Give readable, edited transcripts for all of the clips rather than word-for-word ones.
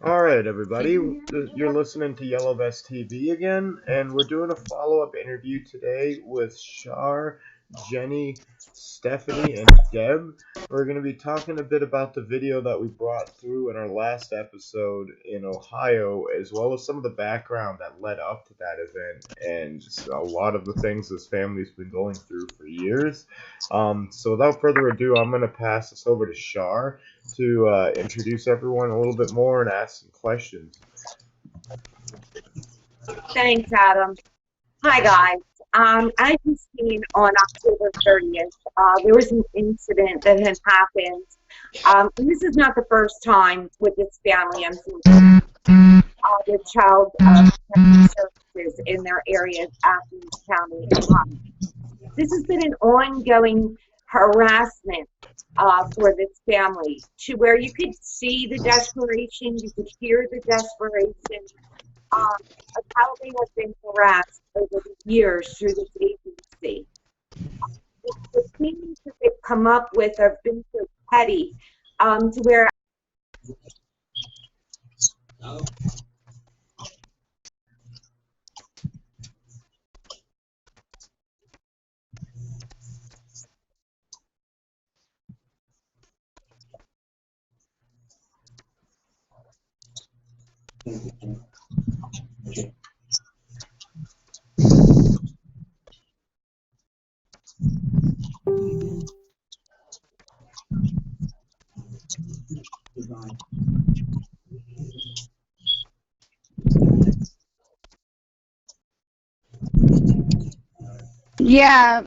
All right, everybody. You're listening to Yellow Vest TV again, and we're doing a follow-up interview today with Shar, Jenny, Stephanie, and Deb. We're going to be talking a bit about the video that we brought through in our last episode in Ohio, as well as some of the background that led up to that event, and a lot of the things this family's been going through for years. So without further ado, I'm going to pass this over to Shar to introduce everyone a little bit more and ask some questions. Thanks, Adam. Hi, guys. As you've seen on October 30th, there was an incident that had happened. And this is not the first time with this family. I'm seeing with child protective services in their areas, Athens County. This has been an ongoing harassment for this family, to where you could see the desperation, you could hear the desperation of how they have been harassed over the years through this agency. The things that they've come up with have been so petty, to where Yeah,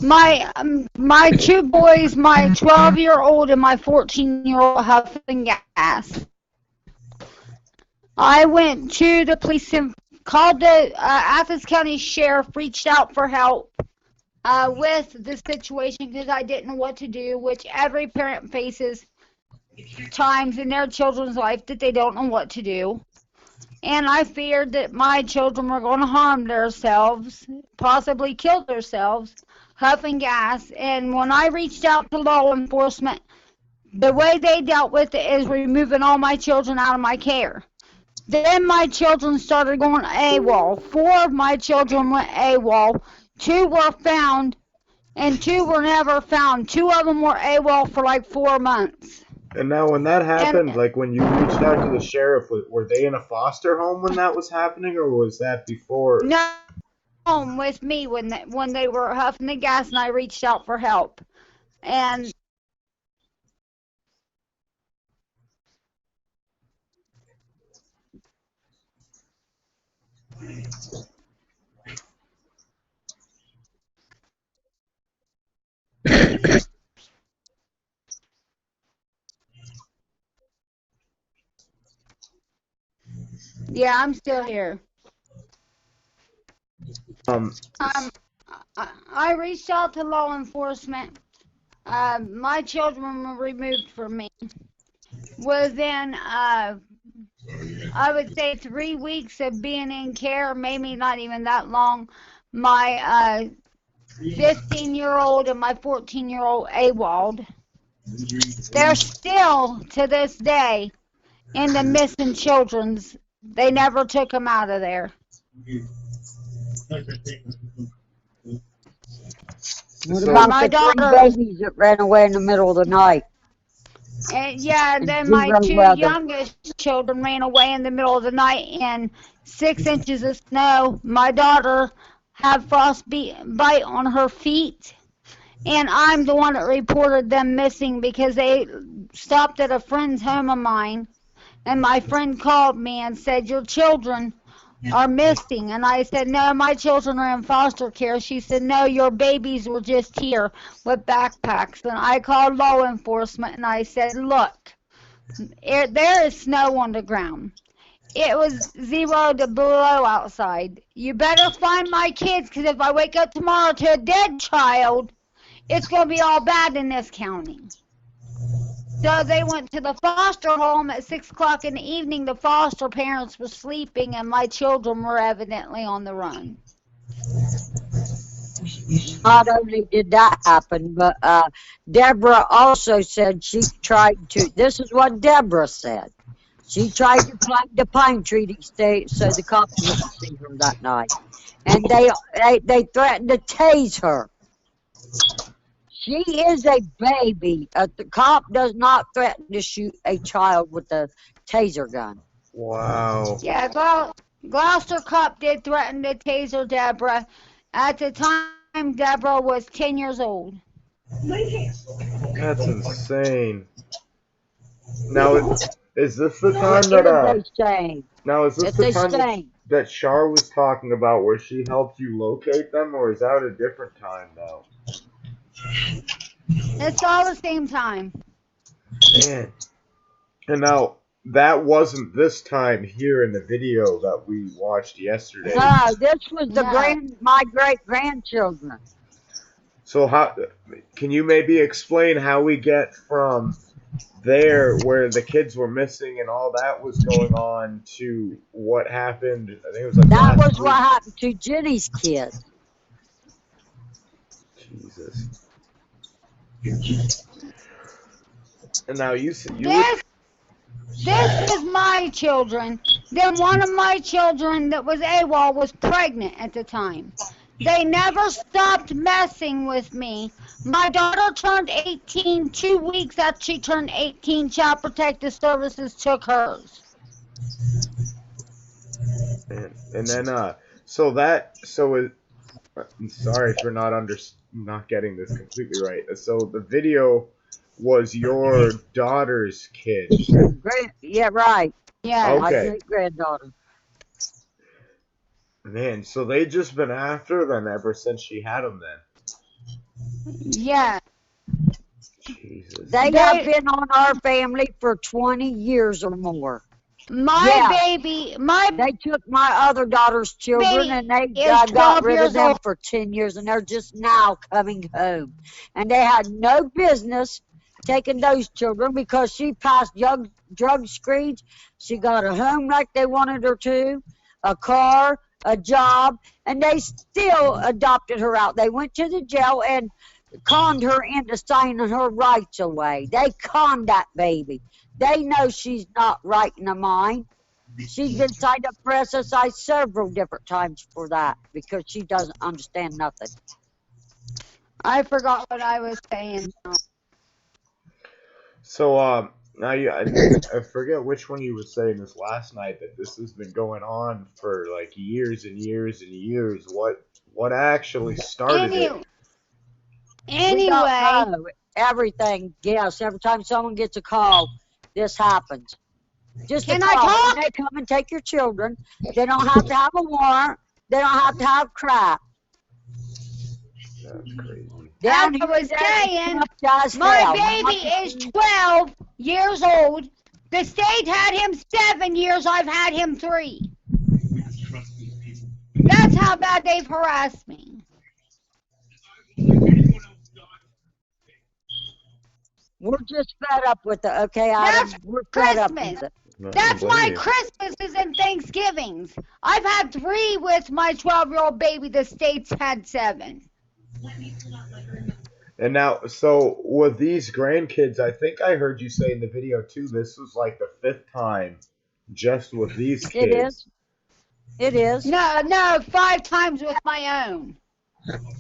my two boys, my 12-year-old and my 14-year-old huffing gas. I went to the police and called the Athens County Sheriff, reached out for help with the situation because I didn't know what to do, which every parent faces times in their children's life that they don't know what to do. And I feared that my children were going to harm themselves, possibly kill themselves, huffing gas. And when I reached out to law enforcement, the way they dealt with it is removing all my children out of my care. Then my children started going AWOL. 4 of my children went AWOL. 2 were found, and 2 were never found. 2 of them were AWOL for like 4 months. And now, when that happened, like when you reached out to the sheriff, were they in a foster home when that was happening, or was that before? No, home with me when they were huffing the gas, and I reached out for help. And yeah, I'm still here. I reached out to law enforcement. My children were removed from me. Within, I would say 3 weeks of being in care, maybe not even that long, my 15-year-old and my 14-year-old AWOL'd. They're still, to this day, in the missing children's. They never took them out of there. What about My the 3 daughter, babies that ran away in the middle of the night? and yeah, In then my 2 weather. youngest children ran away in the middle of the night in 6 inches of snow. My daughter had frostbite on her feet, and I'm the one that reported them missing because they stopped at a friend's home of mine, and my friend called me and said, "Your children are missing." And I said, "No, my children are in foster care." She said, "No, your babies were just here with backpacks." And I called law enforcement and I said, "Look, there is snow on the ground. It was 0 to below outside. You better find my kids, because if I wake up tomorrow to a dead child, it's going to be all bad in this county." So they went to the foster home at 6 o'clock in the evening. The foster parents were sleeping, and my children were evidently on the run. Not only did that happen, but Deborah also said she tried to, this is what Deborah said. She tried to climb the pine tree to stay so the cops wouldn't see her that night. And they threatened to tase her. She is a baby. The cop does not threaten to shoot a child with a taser gun. Wow. Yeah, Gloucester Cup did threaten to taser Deborah. At the time, Deborah was 10 years old. That's insane. Now, is this the time It that is a shame. now is this It's the a time shame. that Shar was talking about where she helped you locate them, or is that a different time now? It's all the same time. Man. And now that wasn't this time here in the video that we watched yesterday. No, this was No. my great grandchildren. So how can you maybe explain how we get from there where the kids were missing and all that was going on to what happened? I think it was like That last was week. what happened to Jenny's kids. Jesus. And now you This is my children. Then one of my children that was AWOL was pregnant at the time. They never stopped messing with me. My daughter turned 18 2 weeks after she turned 18. Child Protective Services took hers. and then I'm sorry for not getting this completely right. So the video was your daughter's kid. Yeah, right. Yeah. My Okay. great granddaughter. Man, so they just been after them ever since she had them then. Yeah. Jesus. They have been on our family for 20 years or more. My They took my other daughter's children and they is got 12 rid of years them old. for 10 years and they're just now coming home. And they had no business taking those children because she passed drug screens. She got a home like they wanted her to, a car, a job, and they still adopted her out. They went to the jail and conned her into signing her rights away. They conned that baby. They know she's not right in the mind. She's been signed up for SSI several different times for that because she doesn't understand nothing. I forgot what I was saying. So now I forget which one you were saying this last night that this has been going on for like years and years and years. What actually started it? We don't Anyway, know everything. Yes, every time someone gets a call, this happens. Just a Can I call. talk? And they come and take your children. They don't have to have a warrant. They don't have to have crap. That's crazy. Down as I here, was they're saying, tough guys my hell. baby is 12 years old. The state had him 7 years. I've had him 3. That's how bad they've harassed me. We're just fed up with it, okay, Adam? That's We're fed up Christmas. with it. No, I That's don't blame my you. Christmases and Thanksgivings. I've had 3 with my 12-year-old baby. The state's had 7. And now, so with these grandkids, I think I heard you say in the video too, this was like the 5th time just with these kids. It is. It is. No, 5 times with my own.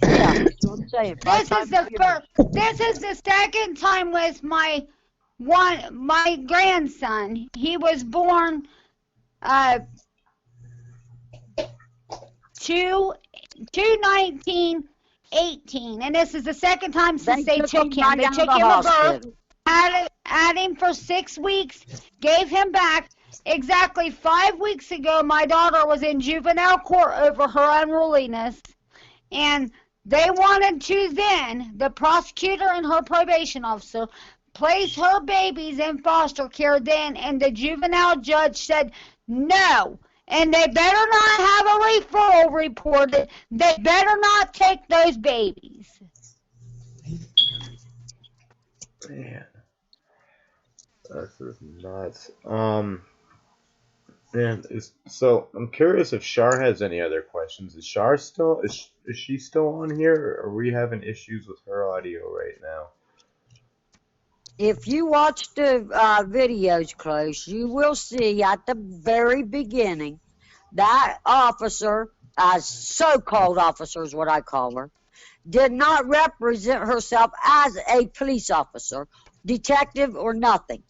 Yeah, that's what I'm saying. This is the second time with my grandson. He was born 2/19/18, and this is the second time since they took him. right They out of took the him at birth, hospital. had him for 6 weeks, gave him back. Exactly 5 weeks ago, my daughter was in juvenile court over her unruliness, and they wanted to then, the prosecutor and her probation officer, place her babies in foster care then, and the juvenile judge said no. And they better not have a referral reported. They better not take those babies. Man, this is nuts. Man, so I'm curious if Shar has any other questions. Is she still on here, or are we having issues with her audio right now? If you watch the videos close, you will see at the very beginning that officer, so-called officer is what I call her, did not represent herself as a police officer, detective, or nothing.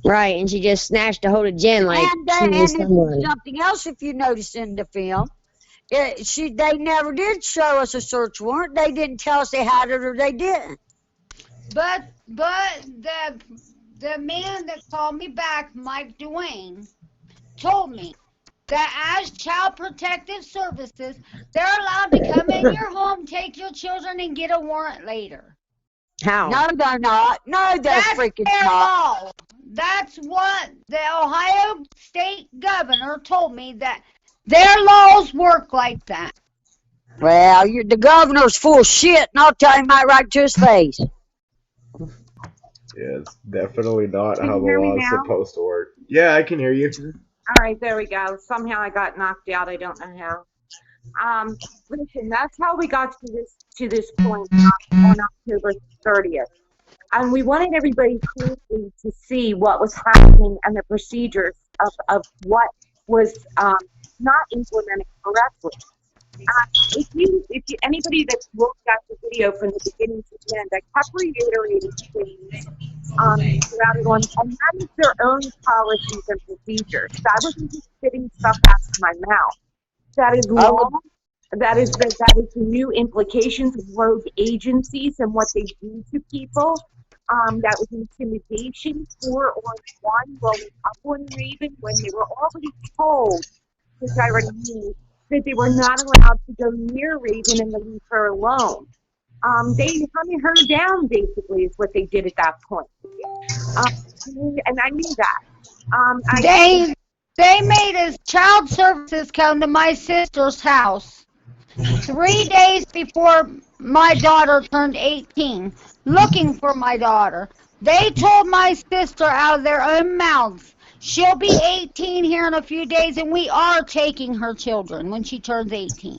Right, and she just snatched a hold of Jen like she was And someone. something else, if you notice in the film, they never did show us a search warrant. They didn't tell us they had it or they didn't. But the man that called me back, Mike Duane, told me that as Child Protective Services, they're allowed to come in your home, take your children, and get a warrant later. How? No, they're not. No, they're That's freaking their not. law. That's what the Ohio State Governor told me, that their laws work like that. Well, the governor's full of shit, and I'll tell him right to his face. Yeah, it's definitely not Can how you the hear me law is now? supposed to work. Yeah, I can hear you. All right, there we go. Somehow I got knocked out. I don't know how. Listen, that's how we got to this point on October 30th. And we wanted everybody clearly to see what was happening and the procedures of what was not implemented correctly. If you anybody that's looked at the video from the beginning to the end, I kept reiterating things throughout it on, and that is their own policies and procedures. That wasn't just spitting stuff out of my mouth. That is law. That is the new implications of rogue agencies and what they do to people. That was intimidation, 4-on-1, rolling up on Raven when they were already told, which I already knew, that they were not allowed to go near Raven and to leave her alone. They hunted her down, basically, is what they did at that point. And I knew that. They made his child services come to my sister's house 3 days before my daughter turned 18, looking for my daughter. They told my sister out of their own mouths, she'll be 18 here in a few days, and we are taking her children when she turns 18.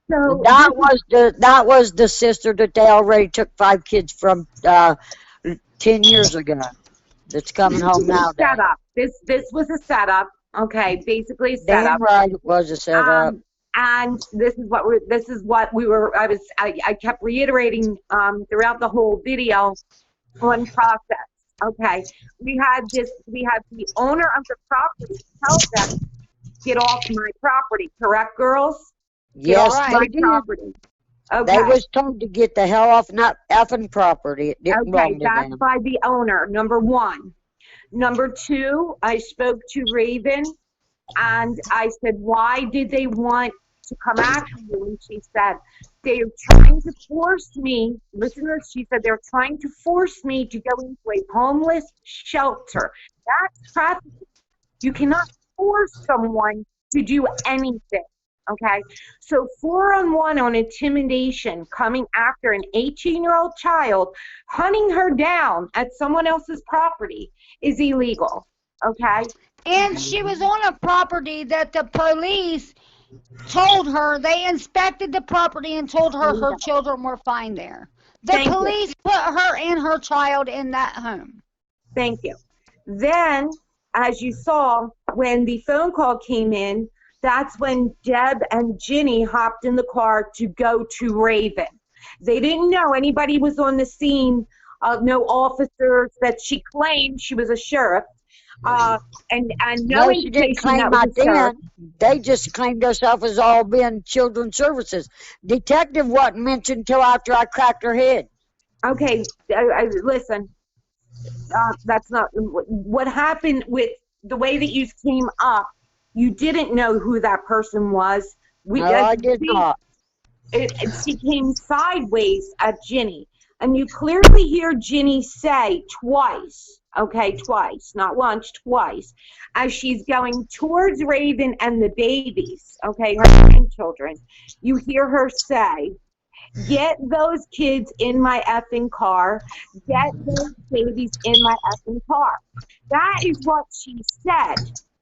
So That was the sister that they already took 5 kids from 10 years ago. That's coming home now. Setup. This was a setup. Okay, basically a setup. Damn right, it was a setup. And this is what we were. I kept reiterating throughout the whole video on process. Okay, we had the owner of the property tell them, get off my property. Correct, girls? Get Yes, off they my did. property. Okay. They was told to get the hell off not effing property. It didn't belong to That's them. by the owner, number one. Number two, I spoke to Raven and I said, why did they want to come after you? And she said, they're trying to force me, listeners, she said, they're trying to force me to go into a homeless shelter. That's trafficking. You cannot force someone to do anything. Okay, so 4-on-1 on intimidation, coming after an 18-year-old child, hunting her down at someone else's property is illegal. Okay, And she was on a property that the police told her, they inspected the property and told her her children were fine there. The Thank you. police put her and her child in that home. Thank you. Then, as you saw, when the phone call came in, that's when Deb and Ginny hopped in the car to go to Raven. They didn't know anybody was on the scene, no officers, that she claimed she was a sheriff. And no No, she didn't indication claim that was my a sheriff. den. They just claimed herself as all being children's services. Detective wasn't mentioned until after I cracked her head. Okay, listen, that's not what happened with the way that you came up. You didn't know who that person was. No, I did not. She came sideways at Ginny, and you clearly hear Ginny say twice, okay, twice, not once, twice, as she's going towards Raven and the babies, okay, her grandchildren. You hear her say, get those kids in my effing car. Get those babies in my effing car. That is what she said.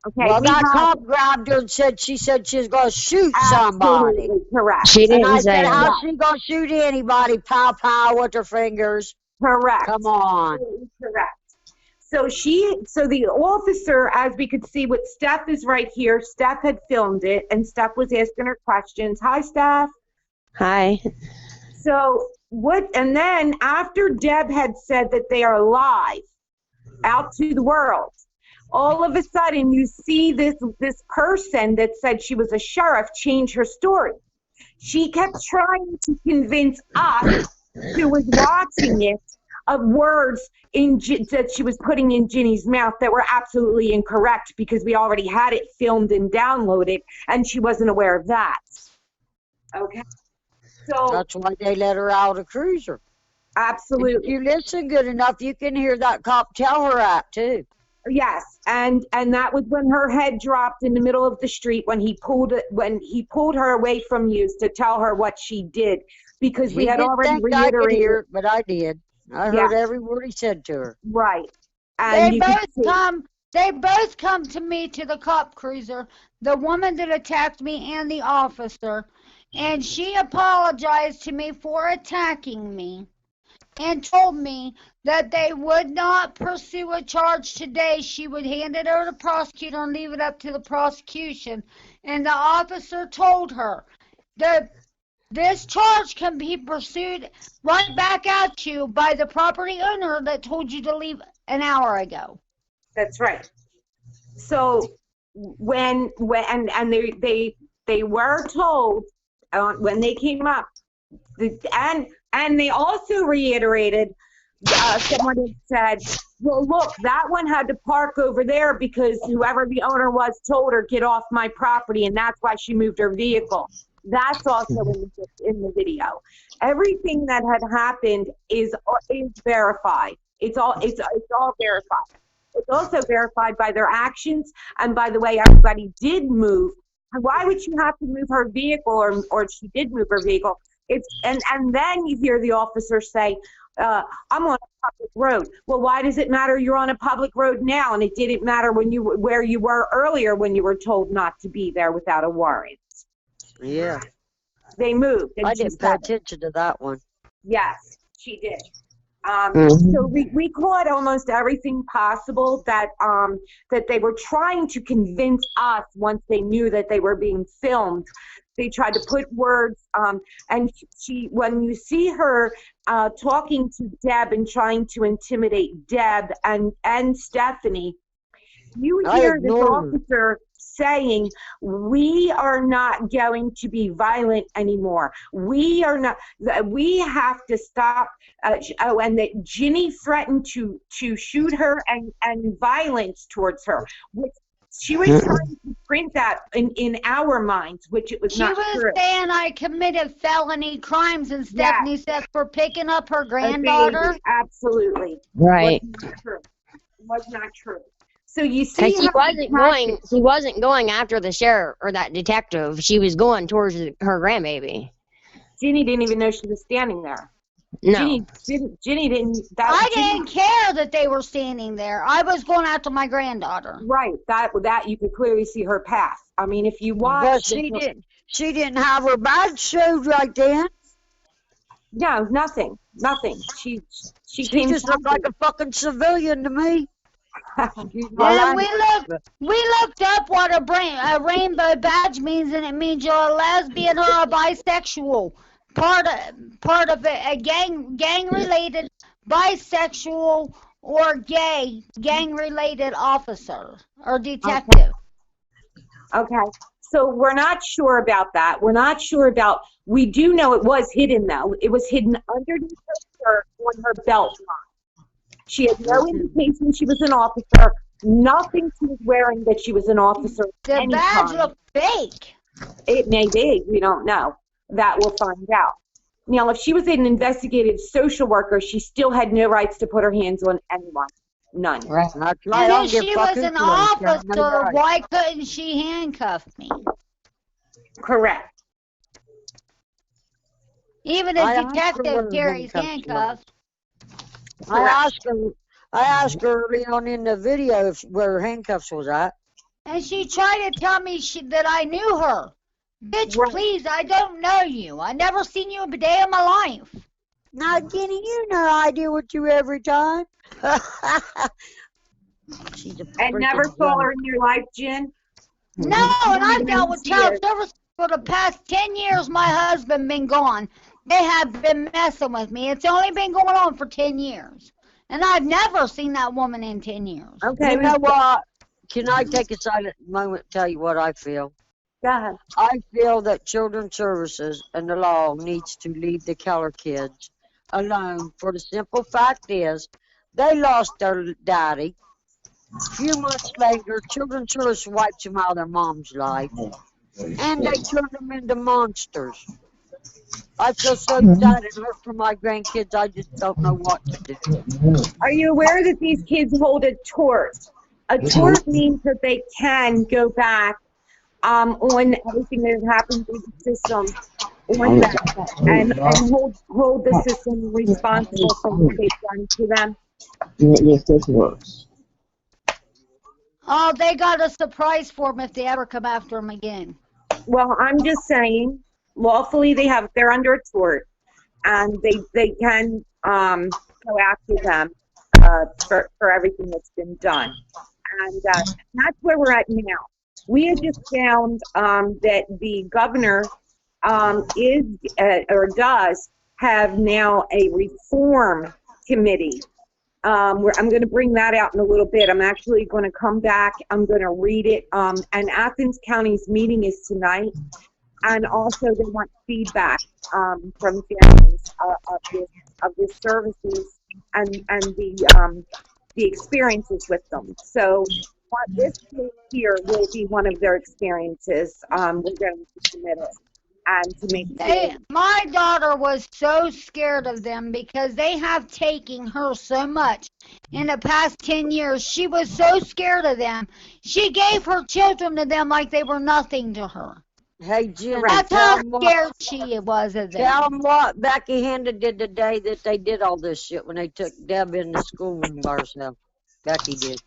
Okay, Well, we that have cop grabbed her and she said she was going to shoot somebody. absolutely correct. She And didn't I say said, that. how's she going to shoot anybody? Pow, pow, with her fingers. Correct. Come on. Absolutely correct. So the officer, as we could see, with Steph is right here. Steph had filmed it, and Steph was asking her questions. Hi, Steph. Hi. So and then after Deb had said that they are live out to the world, all of a sudden you see this person that said she was a sheriff change her story. She kept trying to convince us who was watching it of words that she was putting in Ginny's mouth that were absolutely incorrect because we already had it filmed and downloaded, and she wasn't aware of that. Okay. So That's why they let her out of the cruiser. absolutely. If you listen good enough, you can hear that cop tell her that too. Yes, and that was when her head dropped in the middle of the street when he pulled her away from you to tell her what she did, because we He had didn't already think I could hear reiterated. it, but I did. I heard every word he said to her. Right, and They you could both see. come. They both come to me to the cop cruiser. The woman that attacked me and the officer, and she apologized to me for attacking me, and told me that they would not pursue a charge today. She would hand it over to the prosecutor and leave it up to the prosecution. And the officer told her that this charge can be pursued right back at you by the property owner that told you to leave an hour ago. That's right. So when they were told when they came up, and they also reiterated. Someone had said, well, look, that one had to park over there because whoever the owner was told her, get off my property, and that's why she moved her vehicle. That's also in the video. Everything that had happened is verified. It's all verified. It's also verified by their actions and by the way everybody did move. And why would she have to move her vehicle, or she did move her vehicle? And then you hear the officer say, I'm on a public road. Well, why does it matter you're on a public road now? And it didn't matter where you were earlier when you were told not to be there without a warrant. Yeah. They moved. And I she didn't pay said, attention to that one. yes, she did. Mhm. So we caught almost everything possible that they were trying to convince us once they knew that they were being filmed. They tried to put words, and when you see her talking to Deb and trying to intimidate Deb and Stephanie, you hear this officer saying, we are not going to be violent anymore. We are not, we have to stop. And that Ginny threatened to shoot her and violence towards her, which she was trying to print that in our minds, which it was not true. She was saying I committed felony crimes, and Stephanie said for picking up her granddaughter. Absolutely. Right. Was not true. So you see, Because he wasn't going after the sheriff or that detective. She was going towards her grandbaby. Ginny didn't even know she was standing there. No. Ginny didn't. I didn't care that they were standing there. I was going after my granddaughter. Right. That you could clearly see her path. I mean, if you watch. But she didn't have her badge showed right then. No, nothing. She just looked like a fucking civilian to me. And we looked up what a rainbow badge means, and it means you're a lesbian or a bisexual. Part of a gang related bisexual or gang related officer or detective. Okay. So we're not sure about that. We do know it was hidden though. It was hidden underneath her shirt on her belt line. She had no indication she was an officer. Nothing she was wearing that she was an officer. The badge looked fake. It may be. We don't know. That we'll find out. Now, if she was an investigative social worker, she still had no rights to put her hands on anyone. None. Right. And if she was an officer, why couldn't she handcuff me? Correct. Even a detective carries handcuffs. I asked her early on in the video where her handcuffs was at. And she tried to tell me that I knew her. Bitch, Right. please, I don't know you. I never seen you a day in my life. Now, Jenny, you know I deal with you every time. She's a And never freaking saw joke. her in your life, Jen? No, You and don't I've even dealt know with who she child is. service for the past 10 years. My husband been gone. They have been messing with me. It's only been going on for 10 years. And I've never seen that woman in 10 years. Okay, You know what? Can I take a silent moment to tell you what I feel? go ahead. I feel that Children's Services and the law needs to leave the Keller kids alone, for the simple fact is they lost their daddy. A few months later, Children's Services wiped them out of their mom's life, and they turned them into monsters. I feel so sad and hurt for my grandkids, I just don't know what to do. Are you aware that these kids hold a tort? A tort means that they can go back on everything that has happened through the system on them and hold the system responsible for what they've done to them. Yes, this works. Oh, they got a surprise for them if they ever come after them again. Well, I'm just saying, lawfully they're under a tort, and they can go after them for everything that's been done, and that's where we're at now. We have just found that the governor is or does have now a reform committee. I'm going to bring that out in a little bit. I'm actually going to come back. I'm going to read it. And Athens County's meeting is tonight. And also they want feedback from families of the services and the experiences with them. So this here will be one of their experiences. We're going to submit it and to make sure. My daughter was so scared of them because they have taken her so much in the past 10 years. She was so scared of them. She gave her children to them like they were nothing to her. Hey, Jen, That's tell how 'em what, scared she was of tell them. 'em what Becky Handa did the day that they did all this shit when they took Deb in the schoolroom by herself. Becky did.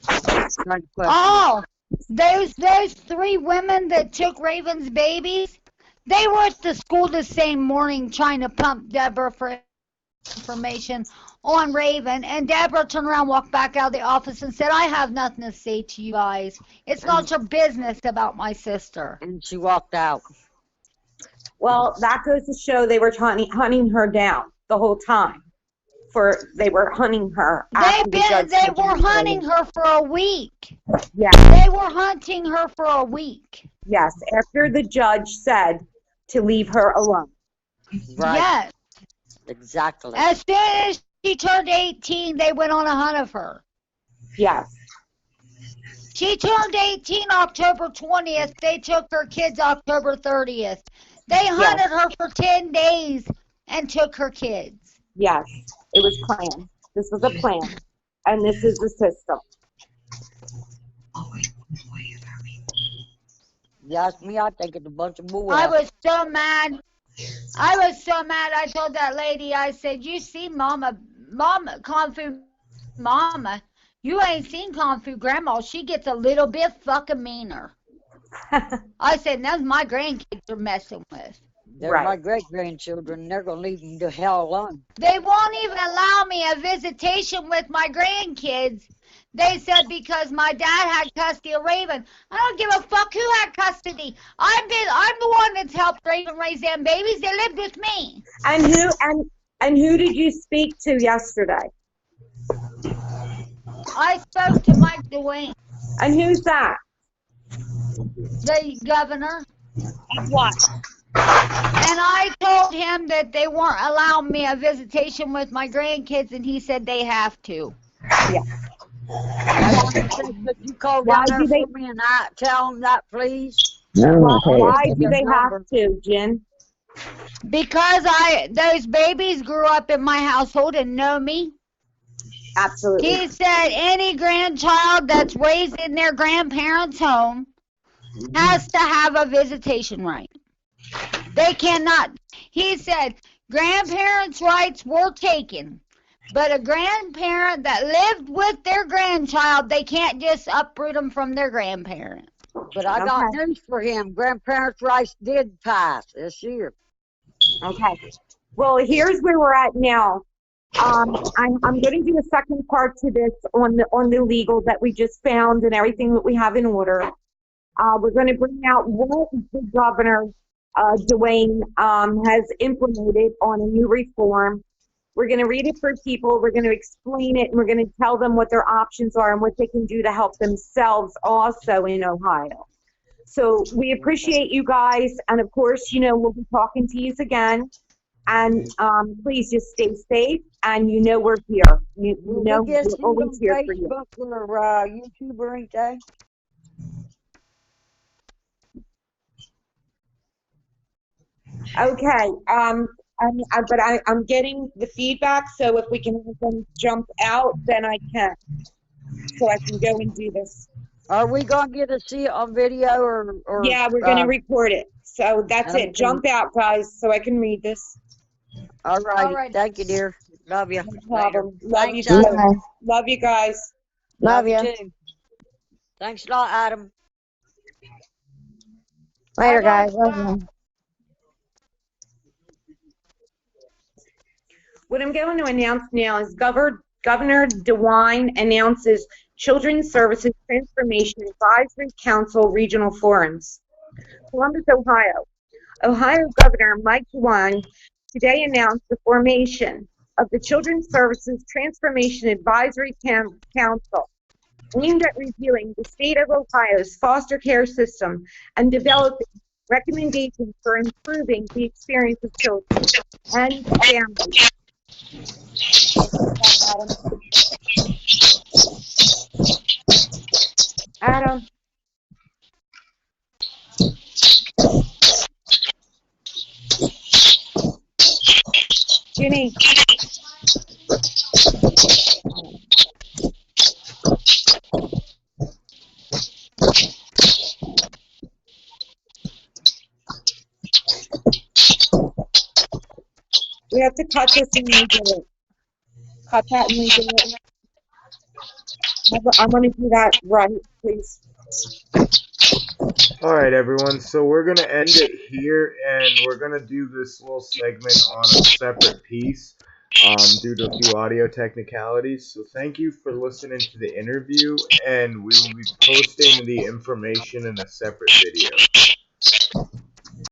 Trying to question her. Oh, those three women that took Raven's babies, they were at the school the same morning trying to pump Deborah for information on Raven, and Deborah turned around, walked back out of the office and said, I have nothing to say to you guys. It's not your business about my sister. And she walked out. Well, that goes to show they were hunting her down the whole time. They were hunting her. They were hunting her for a week. Yeah. They were hunting her for a week. Yes, after the judge said to leave her alone. Right. Yes. Exactly. As soon as she turned 18, they went on a hunt of her. Yes. She turned 18 October 20th. They took her kids October 30th. They hunted her for 10 days and took her kids. Yes. It was planned. This was a plan. And this is the system. You ask me, I think it's a bunch of bull. I was so mad. I told that lady, I said, you see Mama, Kung Fu Mama. You ain't seen Kung Fu Grandma. She gets a little bit fucking meaner. I said, that's my grandkids are messing with. They're Right. my great-grandchildren. They're going to leave them to hell alone. They won't even allow me a visitation with my grandkids. They said because my dad had custody of Raven. I don't give a fuck who had custody. I'm the one that's helped Raven raise them babies. They lived with me. And who did you speak to yesterday? I spoke to Mike Dwayne, And who's that? the governor, What? and I told him that they weren't allowing me a visitation with my grandkids, and he said they have to. Yeah. Could you call down there for me and tell them that, please? Why do they have to, Jen? Because those babies grew up in my household and know me. Absolutely. He said any grandchild that's raised in their grandparents' home has to have a visitation right. They cannot. He said grandparents' rights were taken, but a grandparent that lived with their grandchildren grandchild, they can't just uproot them from their grandparent. But I got Okay. news for him. Grandparents' rights did pass this year. Okay. Well, here's where we're at now. I'm going to do a second part to this on the legal that we just found and everything that we have in order. We're going to bring out what the governor, Dwayne, has implemented on a new reform. We're going to read it for people. We're going to explain it, and we're going to tell them what their options are and what they can do to help themselves also in Ohio. So we appreciate you guys, and of course, we'll be talking to you again. And please just stay safe, and we're here. Will we get We're seen always on here for you. Facebook or YouTube or anything? Okay. But I'm getting the feedback, so if we can have them jump out, then I can. So I can go and do this. Are we gonna get to see it on video or Yeah, we're going to record it. So that's okay. it. Jump out, guys, so I can read this. All righty. Alright. Thank you, dear. Love you. No problem. Love you Thanks, too. Adam. Bye. Love you guys. Love you. too. Thanks a lot, Adam. Later, Bye-bye. guys. Love you. What I'm going to announce now is Governor DeWine announces Children's Services Transformation Advisory Council Regional Forums. Columbus, Ohio. Ohio Governor Mike DeWine today announced the formation of the Children's Services Transformation Advisory Council, aimed at reviewing the state of Ohio's foster care system and developing recommendations for improving the experience of children and families. Adam. Ginny. We have to cut this and redo it. Cut that and redo it. I'm going to do that right, please. All right, everyone. So we're going to end it here, and we're going to do this little segment on a separate piece due to a few audio technicalities. So thank you for listening to the interview, and we will be posting the information in a separate video.